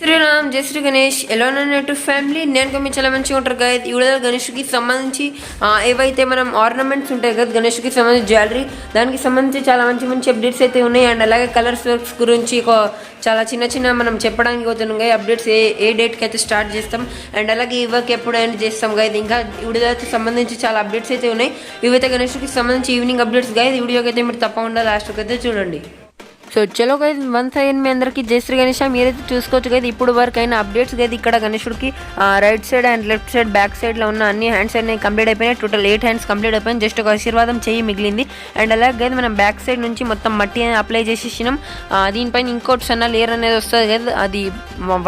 శ్రీరామ్ జై శ్రీ గణేష్ ఎలా ఉన్నట్టు ఫ్యామిలీ నేను మీరు చాలా మంచిగా ఉంటారు గైస్ ఈ వీడియోలో గణేష్కి సంబంధించి ఏవైతే మనం ఆర్నమెంట్స్ ఉంటాయి కదా గణేష్కి సంబంధించి జ్యువెలరీ దానికి సంబంధించి చాలా మంచి మంచి అప్డేట్స్ అయితే ఉన్నాయి అండ్ అలాగే కలర్స్ వర్క్స్ గురించి చాలా చిన్న మనం చెప్పడానికి పోతున్నాం గై అప్డేట్స్ ఏ డేట్కి అయితే స్టార్ట్ చేస్తాం అండ్ అలాగే ఈ వర్క్ ఎప్పుడు ఎండ్ చేస్తాం గైస్ ఇంకా వీడియోకి సంబంధించి చాలా అప్డేట్స్ అయితే ఉన్నాయి ఇవైతే గణేష్కి సంబంధించి ఈవినింగ్ అప్డేట్స్ గైస్ ఈ వీడియోకి అయితే మీరు తప్పకుండా లాస్ట్కి అయితే చూడండి సో చలో గైస్ వన్స్ అగైన్ మీ అందరికీ జై శ్రీ గణేష్ మీరైతే చూసుకోవచ్చు కదా ఇప్పుడు వరకు అయిన అప్డేట్స్ కదా ఇక్కడ గణేశుడికి right side and left side back సైడ్లో ఉన్న అన్ని హ్యాండ్స్ అన్ని కంప్లీట్ అయిపోయినాయి టోటల్ 8 హ్యాండ్స్ కంప్లీట్ అయిపోయింది జస్ట్ ఒక ఆశీర్వాదం చెయ్యి మిగిలింది అండ్ అలాగే మనం బ్యాక్ సైడ్ నుంచి మొత్తం మట్టి అప్లై చేసేసినాం దీనిపైన ఇంకోటి సన్న లేయర్ అనేది వస్తుంది కదా అది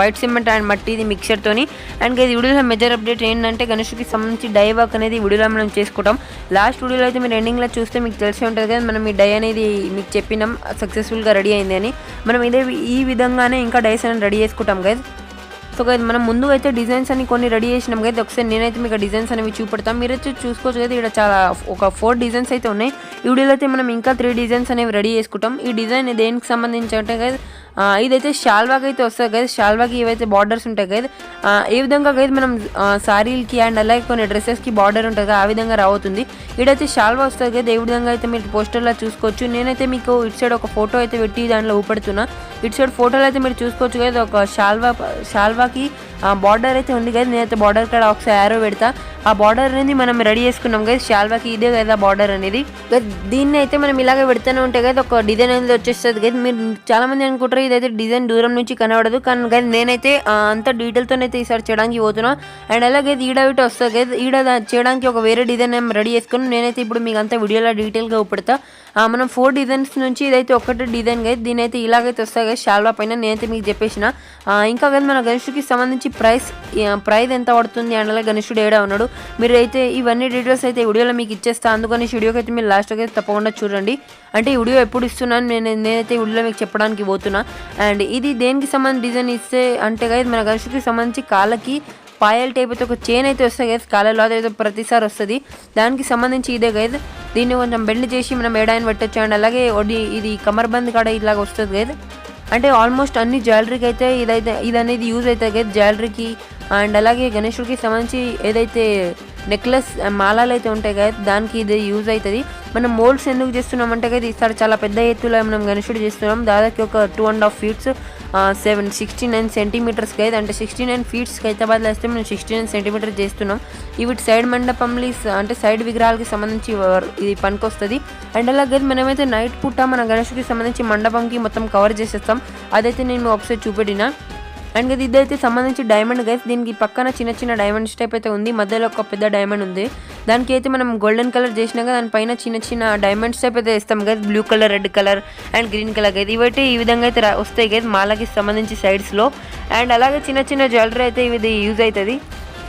వైట్ సిమెంట్ అండ్ మట్టి ఇది మిక్చర్తోని అండ్ ఇది వీడియోలో మేజర్ అప్డేట్ ఏంటంటే గణేశుడికి సంబంధించి డై వర్క్ అనేది వీడియోలో మనం చేసుకుంటాం లాస్ట్ వీడియోలో అయితే మీరు ఎండింగ్లో చూస్తే మీకు తెలిసి ఉంటుంది కదా మనం ఈ డై అనేది మీకు చెప్పినాం సక్సెస్ఫుల్గా రెడీ అయింది అని మనం ఈ విధంగానే ఇంకా డైస్ అని రెడీ చేసుకుంటాం గైస్ సో గైస్ మనం ముందుగా అయితే డిజైన్స్ అని కొన్ని రెడీ చేసినాం కదా ఒకసారి నేనైతే మీకు డిజైన్స్ అనేవి చూపెడతాం మీరైతే చూసుకోవచ్చు కదా ఇక్కడ చాలా ఒక 4 డిజైన్స్ అయితే ఉన్నాయి ఈ వీడియోలో అయితే మనం ఇంకా 3 డిజైన్స్ అనేవి రెడీ చేసుకుంటాం ఈ డిజైన్ దేనికి సంబంధించి అంటే గైస్ ఇదైతే షాల్వాకి అయితే వస్తుంది కదా షాల్వాకి ఇవైతే బార్డర్స్ ఉంటాయి కదా ఏ విధంగా అయితే మనం సారీలకి అండ్ అలాగే కొన్ని డ్రెస్సెస్కి బార్డర్ ఉంటుంది కదా ఆ విధంగా రావుతుంది ఇదైతే షాల్వా వస్తుంది కదా ఏ విధంగా అయితే మీరు పోస్టర్లో చూసుకోవచ్చు నేనైతే మీకు ఇటు సైడ్ ఒక ఫోటో అయితే పెట్టి దాంట్లో ఊపెడుతున్నా ఇటు సైడ్ ఫోటోలో అయితే మీరు చూసుకోవచ్చు కదా ఒక షాల్వాకి బార్డర్ అయితే ఉంది కదా నేనైతే బార్డర్ కాడ ఒకసారి యారో పెడతా ఆ బార్డర్ అనేది మనం రెడీ చేసుకున్నాం కదా షాల్వాకి ఇదే కదా బార్డర్ అనేది దీన్ని అయితే మనం ఇలాగే పెడుతూనే ఉంటాయి కదా ఒక డిజైన్ అనేది వచ్చేస్తుంది కదా మీరు చాలా మంది అనుకుంటారు ఇదైతే డిజైన్ దూరం నుంచి కనబడదు కానీ కదా నేనైతే అంత డీటెయిల్తో అయితే ఈసారి చేయడానికి పోతున్నా అండ్ అలాగే ఈడ ఇటు వస్తుంది కదా ఈడ చేయడానికి ఒక వేరే డిజైన్ రెడీ చేసుకుని నేనైతే ఇప్పుడు మీకు అంతా వీడియోలో డీటెయిల్గా పెడతా మనం 4 డిజైన్స్ నుంచి ఇదైతే ఒకటి డిజైన్ కదా దీని అయితే ఇలాగైతే వస్తుంది కదా షాల్వా పైన నేనైతే మీకు చెప్పేసిన ఇంకా కదా మన గణేశుడికి సంబంధించి ప్రైస్ ఎంత పడుతుంది అండ్ అలాగే గణేశుడు ఏడా ఉన్నాడు మీరు అయితే ఇవన్నీ డీటెయిల్స్ అయితే వీడియోలో మీకు ఇచ్చేస్తా అందుకని వీడియోకి అయితే మీరు లాస్ట్కి అయితే తప్పకుండా చూడండి అంటే ఈ వీడియో ఎప్పుడు ఇస్తున్నాను నేనైతే వీడియోలో మీకు చెప్పడానికి పోతున్నా అండ్ ఇది దేనికి సంబంధించి డిజైన్ ఇస్తే అంటే కదా మన గణేశుడికి సంబంధించి కాళ్ళకి పాయల్ టైప్ అయితే ఒక చైన్ అయితే వస్తుంది గైస్ కాలలో అదైతే ప్రతిసారి వస్తుంది దానికి సంబంధించి ఇదే గైజ్ దీన్ని కొంచెం బెండ్ చేసి మనం ఏడాయిని పెట్టచ్చు అండ్ అలాగే ఇది కమర్బంద్ కాడ ఇలాగ వస్తుంది గైజ్ అంటే ఆల్మోస్ట్ అన్ని జ్యువెలరీకి అయితే ఇది అనేది యూజ్ అవుతుంది గైజ్ జ్యువెలరీకి అండ్ అలాగే గణేశుడికి సంబంధించి ఏదైతే నెక్లెస్ మాలాలు అయితే ఉంటాయి కదా దానికి ఇది యూజ్ అవుతుంది మనం మోల్డ్స్ ఎందుకు చేస్తున్నామంటే కదా ఈసారి చాలా పెద్ద ఎత్తులో మనం గణేశుడు చేస్తున్నాం దాదాపు ఒక 2.5 ఫీట్స్ 69 సెంటీమీటర్స్ అయితే అంటే 69 ఫీట్స్కి అయితే బదిలేస్తే మనం 69 సెంటీమీటర్స్ చేస్తున్నాం ఇవి సైడ్ మండపంలో అంటే సైడ్ విగ్రహాలకి సంబంధించి ఇది పనికొస్తుంది అండ్ అలాగే మనమైతే నైట్ పూట మన గణేశుడికి సంబంధించి మండపంకి మొత్తం కవర్ చేసేస్తాం అదైతే నేను ఒకసారి చూపెట్టిన అండ్ ఇదైతే సంబంధించి డైమండ్ గైస్ దీనికి పక్కన చిన్న డైమండ్స్ టైప్ అయితే ఉంది మధ్యలో ఒక పెద్ద డైమండ్ ఉంది దానికి అయితే మనం గోల్డెన్ కలర్ చేసినాక దానిపైన చిన్న డైమండ్స్ టైప్ అయితే వేస్తాం కదా blue colour red colour and green colour అయితే ఇవైతే ఈ విధంగా అయితే వస్తాయి కదా మాలకి సంబంధించి సైడ్స్లో అండ్ అలాగే చిన్న జ్యువెలరీ అయితే ఇది యూజ్ అవుతుంది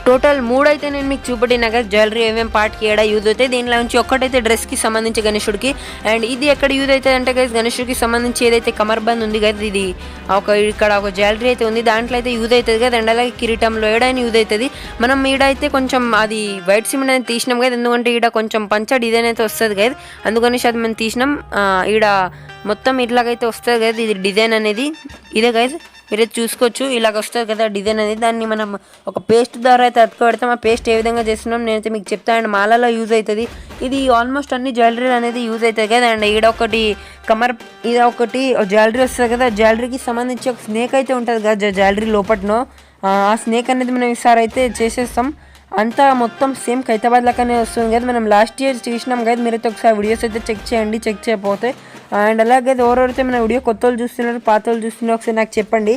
టోటల్ 3 అయితే నేను మీకు చూపెట్టినా కదా జ్యువెలరీ ఏమేమి పార్ట్కి ఏడా యూజ్ అవుతాయి దీనిలో నుంచి ఒక్కటైతే డ్రెస్కి సంబంధించి గణేశుడికి అండ్ ఇది ఎక్కడ యూజ్ అవుతుంది అంటే గైస్ గణేశుడికి సంబంధించి ఏదైతే కమర్బంద్ ఉంది కదా ఇది ఇక్కడ ఒక జ్యువెలరీ అయితే ఉంది దాంట్లో అయితే యూజ్ అవుతుంది కదా అండ్ అలాగే కిరీటంలో ఏడైనా యూజ్ అవుతుంది మనం ఈడైతే కొంచెం అది వైట్ సిమెంట్ అనేది తీసినాం కదా ఎందుకంటే ఈడ కొంచెం పంచ డిజైన్ అయితే వస్తుంది కదా అందుకని అది మనం తీసినాం ఈడ మొత్తం ఇట్లాగైతే వస్తుంది కదా ఇది డిజైన్ అనేది ఇదే గైస్ మీరే చూసుకోవచ్చు ఇలాగ వస్తుంది కదా డిజైన్ అనేది దాన్ని మనం ఒక పేస్ట్ ద్వారా అయితే అతుకు పెడతాం ఆ పేస్ట్ ఏ విధంగా చేస్తున్నాం నేనైతే మీకు చెప్తాను అండ్ మాలలో యూజ్ అవుతుంది ఇది ఆల్మోస్ట్ అన్ని జ్యువెలరీ అనేది యూజ్ అవుతుంది కదా అండ్ ఈడొకటి ఒకటి జ్యువెలరీ వస్తుంది కదా జ్యువెలరీకి సంబంధించి ఒక స్నేక్ అయితే ఉంటుంది కదా జ్యువెలరీ లోపట్నో ఆ స్నేక్ అనేది మనం ఈసారి అయితే చేసేస్తాం అంతా మొత్తం సేమ్ ఖైతాబాద్ లాగానే వస్తుంది కదా మనం లాస్ట్ ఇయర్ చేసినాం కదా మీరైతే ఒకసారి వీడియోస్ అయితే చెక్ చేయండి చెక్ చేయకపోతే అండ్ అలాగే ఎవరెవరైతే మన వీడియో కొత్త వాళ్ళు చూస్తున్నారు పాత వాళ్ళు చూస్తున్నారు ఒకసారి నాకు చెప్పండి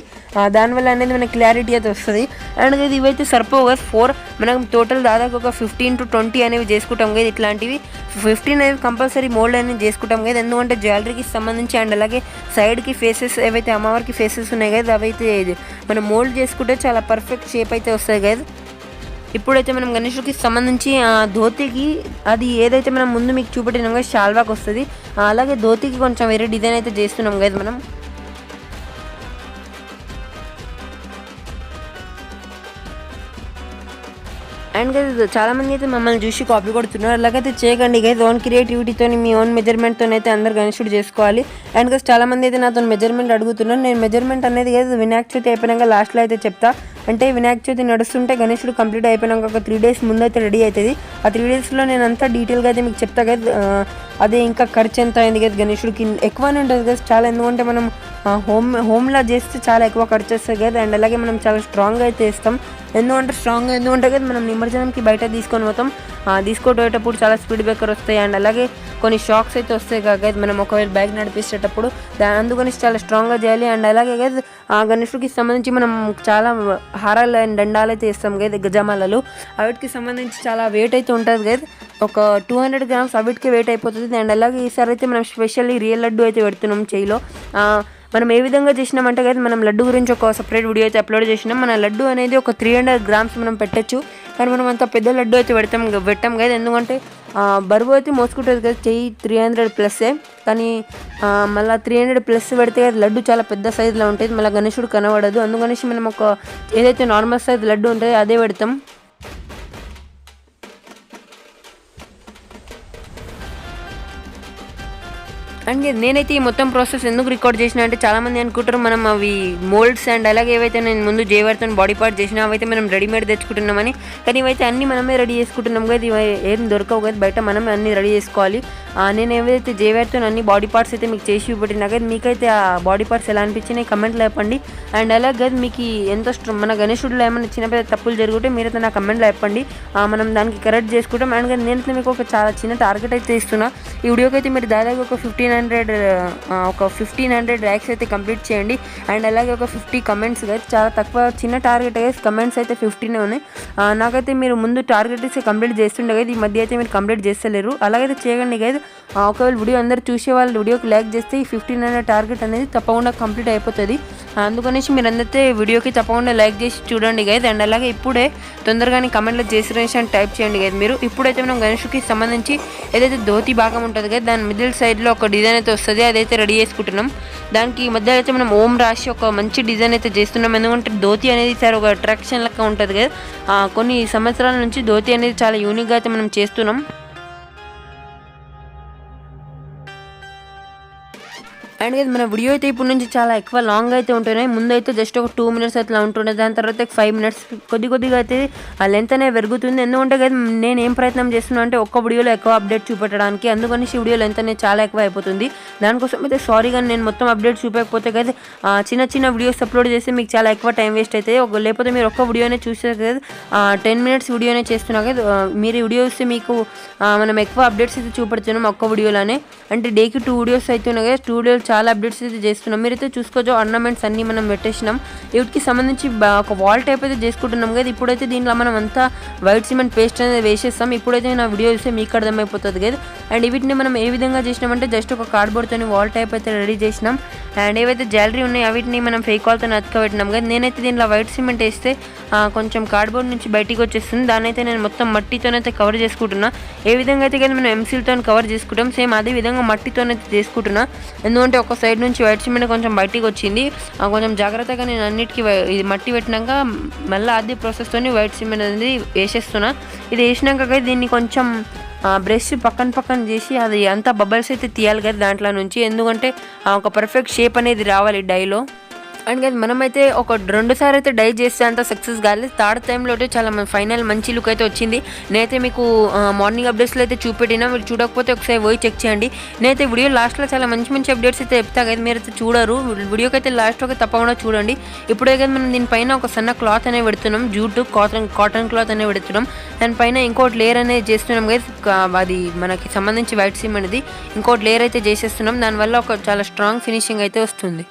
దానివల్ల అనేది మనకి క్లారిటీ అయితే వస్తుంది అండ్ ఇది ఇవైతే సరిపోవు కదా 4 మనం టోటల్ దాదాపు ఒక 15 to 20 అనేవి చేసుకుంటాం కదా ఇట్లాంటివి 15 అనేవి కంపల్సరీ మోల్డ్ అనేది చేసుకుంటాం కదా ఎందుకంటే జ్యువెలరీకి సంబంధించి అండ్ అలాగే సైడ్కి ఫేసెస్ ఏవైతే అమ్మవారికి ఫేసెస్ ఉన్నాయి కదా అవైతే మనం మోల్డ్ చేసుకుంటే చాలా పర్ఫెక్ట్ షేప్ అయితే వస్తాయి కదా ఇప్పుడైతే మనం గణేశుడికి సంబంధించి ధోతికి అది ఏదైతే మనం ముందు మీకు చూపెట్టినాం కదా షాల్వాకి వస్తుంది అలాగే ధోతికి కొంచెం వేరే డిజైన్ అయితే చేస్తున్నాం కదా మనం అండ్ గైస్ చాలామంది అయితే మమ్మల్ని చూసి కాపీ కొడుతున్నారు. అలాగైతే చేయకండి గైస్. ఓన్ క్రియేటివిటీతో మీ ఓన్ మెజర్మెంట్తో అయితే అందరు గణేశుడు చేసుకోవాలి. అండ్ గైస్ చాలామంది అయితే నాతో మెజర్మెంట్ అడుగుతున్నారు. నేను మెజర్మెంట్ అనేది గైస్ వినాయక చవితి అయిపోయినాక లాస్ట్లో అయితే చెప్తా. అంటే వినాయక చవితి నడుస్తుంటే గణేశుడు కంప్లీట్ అయిపోయినాక ఒక 3 days ముందు అయితే రెడీ అవుతుంది. ఆ 3 daysలో నేను అంతా డీటెయిల్గా అయితే మీకు చెప్తా గైస్. అదే ఇంకా ఖర్చు ఎంత అయింది గైస్ గణేశుడికి ఎక్కువనే ఉంటుంది గైస్ చాలా. ఎందుకంటే మనం హోమ్లా చేస్తే చాలా ఎక్కువ ఖర్చు వస్తుంది కదా. అండ్ అలాగే మనం చాలా స్ట్రాంగ్గా అయితే వేస్తాం. ఎందుకంటే కదా మనం నిమజ్జనంకి బయట తీసుకొని పోతాం. తీసుకొని చాలా స్పీడ్ బ్రేకర్ వస్తాయి. అండ్ అలాగే కొన్ని షాక్స్ అయితే వస్తాయి కదా మనం ఒకవేళ బైక్ నడిపించేటప్పుడు. అందుకని చాలా స్ట్రాంగ్గా చేయాలి. అండ్ అలాగే కదా గణేశుడికి సంబంధించి మనం చాలా హారాలు అండ్ దండాలు అయితే వేస్తాం కదా గజమాలలు. వాటికి సంబంధించి చాలా వెయిట్ అయితే ఉంటుంది కదా. ఒక 200 grams అవిటికి వెయిట్ అయిపోతుంది. అండ్ అలాగే ఈసారి అయితే మనం స్పెషల్లీ రియల్ లడ్డు అయితే పెడుతున్నాం చేయిలో. మనం ఏ విధంగా చేసినామంటే కదా మనం లడ్డు గురించి ఒక సపరేట్ వీడియో అయితే అప్లోడ్ చేసినాం. మన లడ్డు అనేది ఒక 300 grams మనం పెట్టచ్చు. కానీ మనం అంత పెద్ద లడ్డు అయితే పెట్టాం కదా. ఎందుకంటే బరువు అయితే మోసుకుంటుంది కదా చెయ్యి 300+. కానీ మళ్ళీ 300+ పెడితే కదా లడ్డు చాలా పెద్ద సైజులో ఉంటుంది. మళ్ళీ గణేశుడు కనబడదు. అందుకనేసి మనం ఒక ఏదైతే నార్మల్ సైజ్ లడ్డు ఉంటుందో అదే పెడతాం. అండ్ నేనైతే ఈ మొత్తం ప్రాసెస్ ఎందుకు రికార్డ్ చేసిన అంటే చాలామంది అనుకుంటారు మనం అవి మోల్డ్స్ అండ్ అలాగే ఏవైతే నేను ముందు జేవర్తో బాడీ పార్ట్ చేసినా అవైతే మనం రెడీమేడ్ తెచ్చుకుంటున్నామని. కానీ ఇవైతే అన్నీ మనమే రెడీ చేసుకుంటున్నాం కదా. ఇవి ఏం దొరకవు కదా బయట, మనమే అన్నీ రెడీ చేసుకోవాలి. నేను ఏవైతే జేవర్తో అన్ని బాడీ పార్ట్స్ అయితే మీకు చేసి చూపెట్టినా కదా మీకైతే ఆ బాడీ పార్ట్స్ ఎలా అనిపించినాయి కమెంట్లో చెప్పండి. అండ్ అలాగే మీకు ఎంత మన గణేశుడిలో ఏమైనా చిన్న పెద్ద తప్పులు జరుగుతుంటే మీరైతే నా కమెంట్లో చెప్పండి. మనం దానికి కరెక్ట్ చేసుకుంటాం. అండ్ నేనైతే మీకు ఒక చాలా చిన్న టార్గెట్ అయితే ఇస్తున్నా. ఈ వీడియోకి అయితే మీరు దాదాపు ఒక 1500 లైక్స్ అయితే కంప్లీట్ చేయండి. అండ్ అలాగే ఒక 50 కమెంట్స్ కదా. చాలా తక్కువ చిన్న టార్గెట్ అయితే కమెంట్స్ అయితే 15 ఉన్నాయి. నాకైతే మీరు ముందు టార్గెట్ అయితే కంప్లీట్ చేస్తుండే కదా. ఈ మధ్య అయితే మీరు కంప్లీట్ చేస్తలేరు. అలాగైతే చేయకండి కదా. ఒకవేళ వీడియో అందరు చూసే వాళ్ళు వీడియోకి లైక్ చేస్తే ఈ 1500 టార్గెట్ అనేది తప్పకుండా కంప్లీట్ అయిపోతుంది. అందుకనేసి మీరు అందరితే వీడియోకి తప్పకుండా లైక్ చేసి చూడండి గైజ్. అండ్ అలాగే ఇప్పుడే తొందరగానే కమెంట్లో చేసిరేషన్ టైప్ చేయండి గైజ్ మీరు. ఇప్పుడైతే మనం గణేశుడికి సంబంధించి ఏదైతే ధోతి భాగం ఉంటుంది కదా దాని మిడిల్ సైడ్లో ఒక డిజైన్ అయితే వస్తుంది. అదైతే రెడీ చేసుకుంటున్నాం. దానికి మధ్యలో అయితే మనం ఓం రాసి ఒక మంచి డిజైన్ అయితే చేస్తున్నాం. ఎందుకంటే ధోతి అనేది సార్ ఒక అట్రాక్షన్ లెక్క ఉంటుంది కదా. కొన్ని సంవత్సరాల నుంచి ధోతి అనేది చాలా యూనిక్గా అయితే మనం చేస్తున్నాం. అండ్ మన వీడియో అయితే ఇప్పుడు నుంచి చాలా ఎక్కువ లాంగ్ అయితే ఉంటున్నాయి. ముందు అయితే జస్ట్ ఒక 2 minutes అట్లా ఉంటుండే. దాని తర్వాత 5 minutes కొద్దిగా అయితే ఆ లెంత్ అనేది పెరుగుతుంది. ఎందుకంటే కదా నేను ఏం ప్రయత్నం చేస్తున్నాను అంటే ఒక్క వీడియోలో ఎక్కువ అప్డేట్ చూపెట్టడానికి. అందుకని ఈ వీడియో లెంత్ అనేది చాలా ఎక్కువ అయిపోతుంది. దానికోసం అయితే సారీ కానీ నేను మొత్తం అప్డేట్ చూపకపోతే కదా చిన్న వీడియోస్ అప్లోడ్ చేస్తే మీకు చాలా ఎక్కువ టైం వేస్ట్ అవుతుంది. లేకపోతే మీరు ఒక్క వీడియోనే చూస్తే కదా 10 minutes వీడియోనే చేస్తున్నా కదా. మీరు వీడియో వస్తే మీకు మనం ఎక్కువ అప్డేట్స్ అయితే చూపెడుతున్నాం ఒక్క వీడియోలోనే. అంటే డేకి 2 వీడియోస్ అవుతున్నాయి కదా. 2 వీడియోలు చాలా అప్డేట్స్ అయితే చేస్తున్నాం. మీరైతే చూసుకోవచ్చు ఆర్నమెంట్స్ అన్నీ మనం పెట్టేసినాం. వీటికి సంబంధించి ఒక వాల్ టైప్ అయితే చేసుకుంటున్నాం కదా. ఇప్పుడైతే దీంట్లో మనం అంతా వైట్ సిమెంట్ పేస్ట్ అనేది వేసేస్తాం. ఇప్పుడైతే నా వీడియో చూస్తే మీకు అర్థమైపోతుంది కదా. అండ్ వీటిని మనం ఏ విధంగా చేసినామంటే జస్ట్ ఒక కార్డ్బోర్డ్తో వాల్ టైప్ అయితే రెడీ చేసినాం. అండ్ ఏవైతే జ్యువెలరీ ఉన్నాయో వీటిని మనం ఫేక్ వాల్తో అతకబెట్టినాం కదా. నేనైతే దీంట్లో వైట్ సిమెంట్ వేస్తే కొంచెం కార్డ్బోర్డ్ నుంచి బయటికి వచ్చేస్తుంది. దాన్ని అయితే నేను మొత్తం మట్టితోనైతే కవర్ చేసుకుంటున్నా. ఏ విధంగా అయితే కదా మనం ఎంసీల్తో కవర్ చేసుకుంటాం సేమ్ అదే విధంగా మట్టితోనైతే చేసుకుంటున్నా. ఎందుకంటే ఒక సైడ్ నుంచి వైట్ సిమెంట్ కొంచెం బయటికి వచ్చింది. కొంచెం జాగ్రత్తగా నేను అన్నిటికీ ఇది మట్టి పెట్టినాక మళ్ళీ అదే ప్రాసెస్తో వైట్ సిమెంట్ అనేది వేసేస్తున్నా. ఇది వేసినాక దీన్ని కొంచెం బ్రష్ పక్కన చేసి అది అంతా బబల్స్ అయితే తీయాలి కదా దాంట్లో నుంచి. ఎందుకంటే ఒక పర్ఫెక్ట్ షేప్ అనేది రావాలి డైలో. అండ్ కదా మనమైతే ఒక 2 సార్లు అయితే డై చేస్తే అంత సక్సెస్ కాలేదు. థర్డ్ టైంలో అయితే చాలా ఫైనల్ మంచి లుక్ అయితే వచ్చింది. నేనైతే మీకు మార్నింగ్ అప్డేట్స్లో అయితే చూపెట్టినా. మీరు చూడకపోతే ఒకసారి పోయి చెక్ చేయండి. నేనైతే వీడియో లాస్ట్లో చాలా మంచి అప్డేట్స్ అయితే చెప్తా కదా. మీరు అయితే చూడరు వీడియోకి అయితే లాస్ట్లో అయితే తప్పకుండా చూడండి. ఇప్పుడే కదా మనం దీనిపైన ఒక సన్న క్లాత్ అనేది పెడుతున్నాం. జూట్ కాటన్ క్లాత్ అనేది పెడుతున్నాం. దానిపైన ఇంకోటి లేయర్ అనేది చేస్తున్నాం కదా. అది మనకి సంబంధించి వైట్ సిమెంట్ అనేది ఇంకోటి లేయర్ అయితే చేసేస్తున్నాం. దానివల్ల ఒక చాలా స్ట్రాంగ్ ఫినిషింగ్ అయితే వస్తుంది.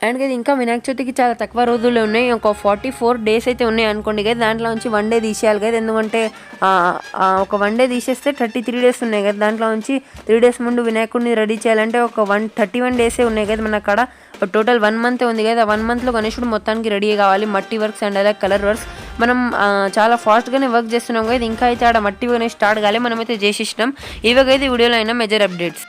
అండ్ కదా ఇంకా వినాయక చవితికి చాలా తక్కువ రోజులు ఉన్నాయి. ఒక 44 days అయితే ఉన్నాయి అనుకోండి కదా. దాంట్లో నుంచి 1 day తీసేయాలి కదా. ఎందుకంటే ఒక 1 day తీసేస్తే 33 days ఉన్నాయి కదా. దాంట్లో నుంచి 3 days ముందు వినాయకుడిని రెడీ చేయాలంటే ఒక 31 days ఉన్నాయి కదా. మన అక్కడ టోటల్ 1 month ఉంది కదా. 1 monthలో గణేశుడు మొత్తానికి రెడీ కావాలి. మట్టి వర్క్స్ అండ్ అలాగే కలర్ వర్క్స్ మనం చాలా ఫాస్ట్గానే వర్క్ చేస్తున్నాం కదా. ఇంకా అయితే ఆడ మట్టి స్టార్ట్ కాలే మనమైతే చేసేసినాం. ఇవాగైతే వీడియోలో అయినా మేజర్ అప్డేట్స్.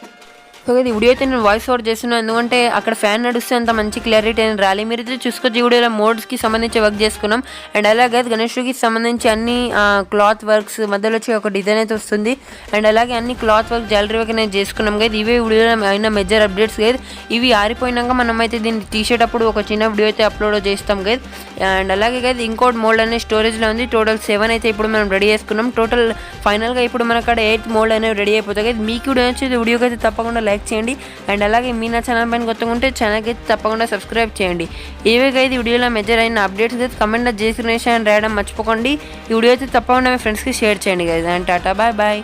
సో ఈ వీడియో అయితే నేను వాయిస్ ఓవర్ చేస్తున్నాను, ఎందుకంటే అక్కడ ఫ్యాన్ నడుస్తే అంత మంచి క్లారిటీ అని రాలి. మీరు అయితే చూసుకోవచ్చు ఈ వీడియోలో మోడ్స్కి సంబంధించి వర్క్ చేసుకున్నాం. అండ్ అలాగే గణేష్కి సంబంధించి అన్ని క్లాత్ వర్క్స్ మధ్యలో వచ్చి ఒక డిజైన్ అయితే వస్తుంది. అండ్ అలాగే అన్ని క్లాత్ వర్క్ జ్యువెలరీ వర్క్ అనేది చేసుకున్నాం గైస్. ఇవే వీడియోలో అయిన మేజర్ అప్డేట్స్ గైస్. ఇవి ఆరిపోయినాక మనం అయితే దీన్ని తీసేటప్పుడు ఒక చిన్న వీడియో అయితే అప్లోడ్ చేస్తాం గైస్. అండ్ అలాగే గైస్ ఇంకోటి మోల్డ్ అనేది స్టోరేజ్లో ఉంది. టోటల్ 7 అయితే ఇప్పుడు మనం రెడీ చేసుకున్నాం. టోటల్ ఫైనల్గా ఇప్పుడు మన అక్కడ 8th మోల్డ్ అనేవి రెడీ అయిపోతాయి గైస్. మీకు వీడియో నచ్చితే వీడియోకి అయితే తప్పకుండా లైక్ చేయండి. అండ్ అలాగే మీ నా ఛానల్ పైన కొత్తగా ఉంటే ఛానల్కి అయితే తప్పకుండా సబ్స్క్రైబ్ చేయండి. ఏవే గైస్ వీడియోలో మెజర్ అయిన అప్డేట్స్ అయితే కమెంట్లో జేసీ గణేష్ అని రాయడం మర్చిపోకండి. ఈ వీడియో అయితే తప్పకుండా మీ ఫ్రెండ్స్కి షేర్ చేయండి guys. And tata bye bye.